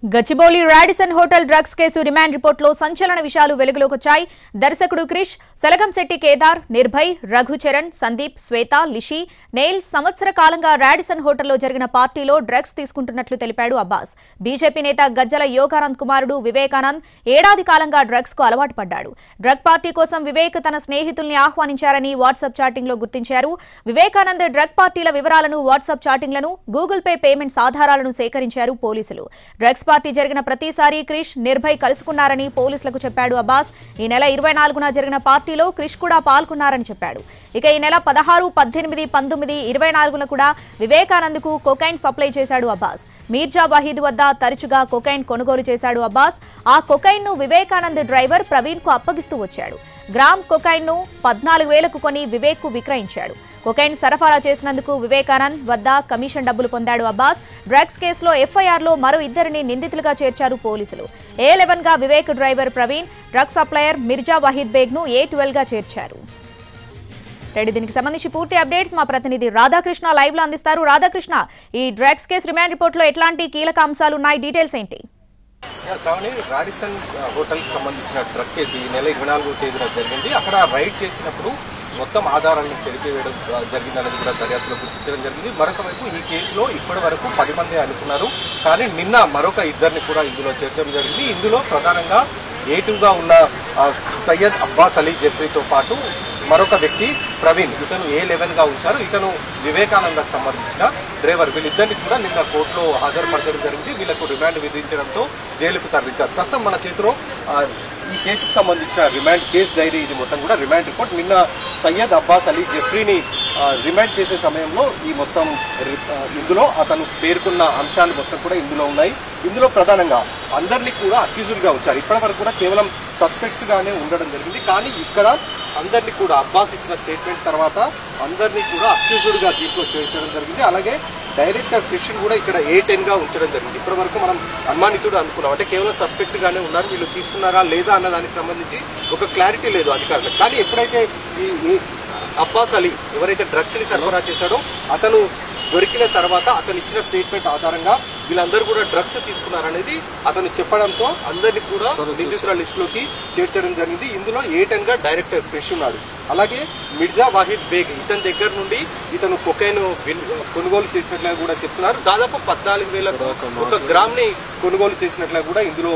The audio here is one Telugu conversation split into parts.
Gachibowli Radisson hotel drugs case remand రిపోర్టులో సంచలన విషయాలు వెలుగులోకి వచ్చాయి. దర్శకుడు క్రిష్, సెలగంశెట్టి కేదార్, నిర్భయ్, రఘుచరణ్, సందీప్, శ్వేత, లిషి, నెయిల్ సంవత్సర కాలంగా రాడిసన్ హోటల్లో జరిగిన పార్టీలో డ్రగ్స్ తీసుకుంటున్నట్లు తెలిపాడు అబ్బాస్. బీజేపీ నేత గజ్జల యోగానంద్ కుమారుడు వివేకానంద్ ఏడాది కాలంగా డ్రగ్స్ కు అలవాటు పడ్డాడు. డ్రగ్ పార్టీ కోసం వివేక్ తన స్నేహితుల్ని ఆహ్వానించారని వాట్సాప్ చాటింగ్ లో గుర్తించారు. వివేకానంద్ డ్రగ్ పార్టీల వివరాలను, వాట్సాప్ చాటింగ్లను, గూగుల్ పే పేమెంట్స్ ఆధారాలను సేకరించారు పోలీసులు. డ్రగ్స్ పార్టీ జరిగిన ప్రతిసారి క్రిష్, నిర్భయ్ కలుసుకున్నారని పోలీసులకు చెప్పాడు అబ్బాస్. ఈ నెల 24న జరిగిన పార్టీలో క్రిష్ కూడా పాల్గొన్నారని చెప్పాడు. ఇక ఈ నెల 16, 18, 19, 24న కూడా వివేకానంద్ కు కొకైన్ సప్లై చేశాడు అబ్బాస్. మీర్జా వహీద్ వద్ద తరచుగా కొకైన్ కొనుగోలు చేశాడు అబ్బాస్. ఆ కొకైన్ ను వివేకానంద్ డ్రైవర్ ప్రవీణ్ కు అప్పగిస్తూ వచ్చాడు. గ్రామ్ కొకైన్ ను 14,000కు కొని వివేక్ కు విక్రయించాడు. కొకైన్ సరఫరా చేసినందుకు వివేకానంద్ వద్ద కమిషన్ డబ్బులు పొందాడు అబ్బాస్. డ్రగ్స్ కేసులో ఎఫ్ఐఆర్లో మరో ఇద్దరిని నిందితులుగా చేర్చారు పోలీసులు. A11 గా Vivek driver Praveen, drug supplier Mirza Waheed Baig ను A12 గా చేర్చారు. దీనికి సంబంధించి పూర్తి అప్డేట్స్ మా ప్రతినిధి రాధాకృష్ణ లైవ్ లో అందిస్తారు. రాధాకృష్ణ, ఈ డ్రగ్స్ కేసు రిమాండ్ రిపోర్ట్ లో ఎట్లాంటి కీలక అంశాలు ఉన్నాయి, డీటెయిల్స్ ఏంటి? శ్రావణి, రాడిసన్ హోటల్ కి సంబంధించిన డ్రగ్ కేసు ఈ నెల 24వ తేదీన జరిగింది. అక్కడ రైడ్ చేసినప్పుడు మొత్తం ఆధారాలను చెరిపివేయడం జరిగిందనేది కూడా దర్యాప్తులో గుర్తించడం జరిగింది. మరొక వైపు ఈ కేసులో ఇప్పటి వరకు 10 మంది అనుకున్నారు, కానీ నిన్న మరొక ఇద్దరిని కూడా ఇందులో చేర్చడం జరిగింది. ఇందులో ప్రధానంగా A2గా ఉన్న సయ్యద్ అబ్బాస్ అలీ జెఫ్రీతో పాటు మరొక వ్యక్తి ప్రవీణ్, ఇతను A11 గా ఉంచారు. ఇతను వివేకానందకు సంబంధించిన డ్రైవర్. వీళ్ళిద్దరిని కూడా నిన్న కోర్టులో హాజరుపరచడం జరిగింది. వీళ్లకు రిమాండ్ విధించడంతో జైలుకు తరలించారు. ప్రస్తుతం మన చేతిలో ఈ కేసుకు సంబంధించిన రిమాండ్ కేసు డైరీ, ఇది మొత్తం కూడా రిమాండ్ రిపోర్ట్. నిన్న సయ్యద్ అబ్బాస్ అలీ జెఫ్రీని రిమాండ్ చేసే సమయంలో ఈ మొత్తం ఇందులో అతను పేర్కొన్న అంశాలు మొత్తం కూడా ఇందులో ఉన్నాయి. ఇందులో ప్రధానంగా అందరినీ కూడా అక్యూజ్డ్ గా ఉంచారు. ఇప్పటి వరకు కూడా కేవలం సస్పెక్ట్స్ గానే ఉండడం జరిగింది. కానీ ఇక్కడ అందరినీ కూడా అబ్బాస్ ఇచ్చిన స్టేట్మెంట్ తర్వాత అందరినీ కూడా అక్యూజ్డ్ గా దీంట్లో చేర్చడం జరిగింది. అలాగే డైరెక్టర్ క్రిష్ కూడా ఇక్కడ A10 గా ఉంచడం జరిగింది. ఇప్పటి వరకు మనం అనుమానితుడు అనుకున్నాం, అంటే కేవలం సస్పెక్ట్ గానే ఉన్నారు, వీళ్ళు తీసుకున్నారా లేదా అన్న దానికి సంబంధించి ఒక క్లారిటీ లేదు అధికారులకు. కానీ ఎప్పుడైతే ఈ అబ్బాస్ అలీ ఎవరైతే డ్రగ్స్ ని సరఫరా చేశాడో అతను దొరికిన తర్వాత అతను ఇచ్చిన స్టేట్మెంట్ ఆధారంగా వీళ్ళందరూ కూడా డ్రగ్స్ తీసుకున్నారనేది అతను చెప్పడంతో అందరినీ కూడా నిందితుల లిస్టులోకి చేర్చడం జరిగింది. ఇందులో A10 గా డైరెక్టర్ క్రిష్ ఉన్నాడు. అలాగే మిర్జా వాహిద్ బేగ్, ఇతని దగ్గర నుండి ఇతను కొకైన్ కొనుగోలు చేసినట్లుగా కూడా చెప్తున్నారు. దాదాపు 14,000కు ఒక గ్రామ్ ని కొనుగోలు చేసినట్లుగా కూడా ఇందులో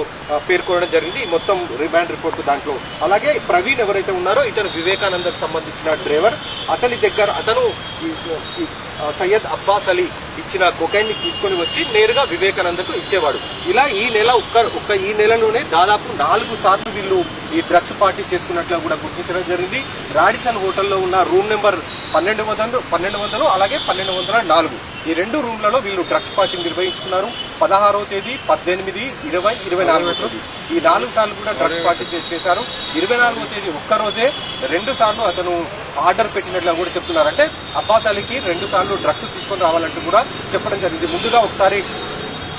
పేర్కొనడం జరిగింది మొత్తం రిమాండ్ రిపోర్ట్ దాంట్లో. అలాగే ప్రవీణ్ ఎవరైతే ఉన్నారో ఇతను వివేకానందకు సంబంధించిన డ్రైవర్. అతని దగ్గర అతను సయ్యద్ అబ్బాస్ అలీ ఇచ్చిన కొకైన్ ని తీసుకొని వచ్చి నేరుగా వివేకానందకు ఇచ్చేవాడు. ఇలా ఈ నెల ఈ నెలలోనే దాదాపు 4 సార్లు వీళ్ళు ఈ డ్రగ్స్ పార్టీ చేసుకున్నట్లు కూడా గుర్తించడం జరిగింది. రాడిసన్ హోటల్లో ఉన్న రూమ్ నెంబర్ 1200 అలాగే 1204 ఈ 2 రూమ్లలో వీళ్ళు డ్రగ్స్ పార్టీ నిర్వహించుకున్నారు. 16వ తేదీ, 18, 20, 24వ తేదీ ఈ 4 సార్లు కూడా డ్రగ్స్ పార్టీ చేశారు. 24వ తేదీ ఒక్కరోజే 2 సార్లు అతను ఆర్డర్ పెట్టినట్లు కూడా చెప్తున్నారు. అంటే అబ్బాస్ అలీకి 2 సార్లు డ్రగ్స్ తీసుకొని రావాలంటూ కూడా చెప్పడం జరిగింది. ముందుగా ఒకసారి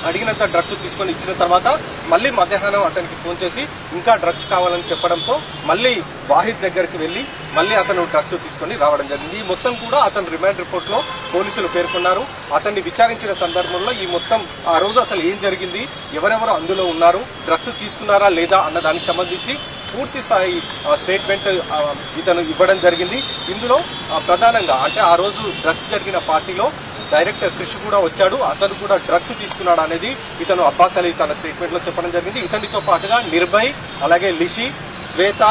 అడిగినంత డ్రగ్స్ తీసుకొని ఇచ్చిన తర్వాత మళ్ళీ మధ్యాహ్నం అతనికి ఫోన్ చేసి ఇంకా డ్రగ్స్ కావాలని చెప్పడంతో మళ్ళీ వాహిద్ దగ్గరికి వెళ్లి మళ్ళీ అతను డ్రగ్స్ తీసుకొని రావడం జరిగింది. ఈ మొత్తం కూడా అతను రిమాండ్ రిపోర్ట్ లో పోలీసులు పేర్కొన్నారు. అతన్ని విచారించిన సందర్భంలో ఈ మొత్తం ఆ రోజు అసలు ఏం జరిగింది, ఎవరెవరు అందులో ఉన్నారు, డ్రగ్స్ తీసుకున్నారా లేదా అన్న దానికి సంబంధించి పూర్తి స్థాయి స్టేట్మెంట్ ఇతను ఇవ్వడం జరిగింది. ఇందులో ప్రధానంగా అంటే ఆ రోజు డ్రగ్స్ జరిగిన పార్టీలో డైరెక్టర్ క్రిష్ కూడా వచ్చాడు, అతను కూడా డ్రగ్స్ తీసుకున్నాడు అనేది ఇతను అబ్బాస్ అలీ తన స్టేట్మెంట్ లో చెప్పడం జరిగింది. ఇతనితో పాటుగా నిర్భయ్, అలాగే లిషి, శ్వేత,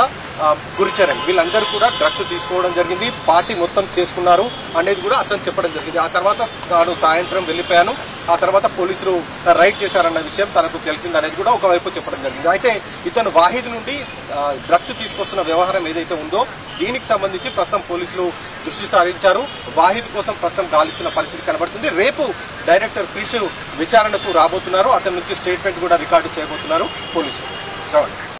గురుచరణ్ వీళ్ళందరూ కూడా డ్రగ్స్ తీసుకోవడం జరిగింది, పార్టీ మొత్తం చేసుకున్నారు అనేది కూడా అతను చెప్పడం జరిగింది. ఆ తర్వాత తాను సాయంత్రం వెళ్లిపోయాను, ఆ తర్వాత పోలీసులు రైడ్ చేశారన్న విషయం తనకు తెలిసిందనేది కూడా ఒకవైపు చెప్పడం జరిగింది. అయితే ఇతను వాహిద్ నుండి డ్రగ్స్ తీసుకొస్తున్న వ్యవహారం ఏదైతే ఉందో దీనికి సంబంధించి ప్రస్తుతం పోలీసులు దృష్టి సారించారు. వాహిద్ కోసం ప్రస్తుతం గాలిస్తున్న పరిస్థితి కనబడుతుంది. రేపు డైరెక్టర్ క్రిష్ విచారణకు రాబోతున్నారు, అతని నుంచి స్టేట్మెంట్ కూడా రికార్డు చేయబోతున్నారు పోలీసులు.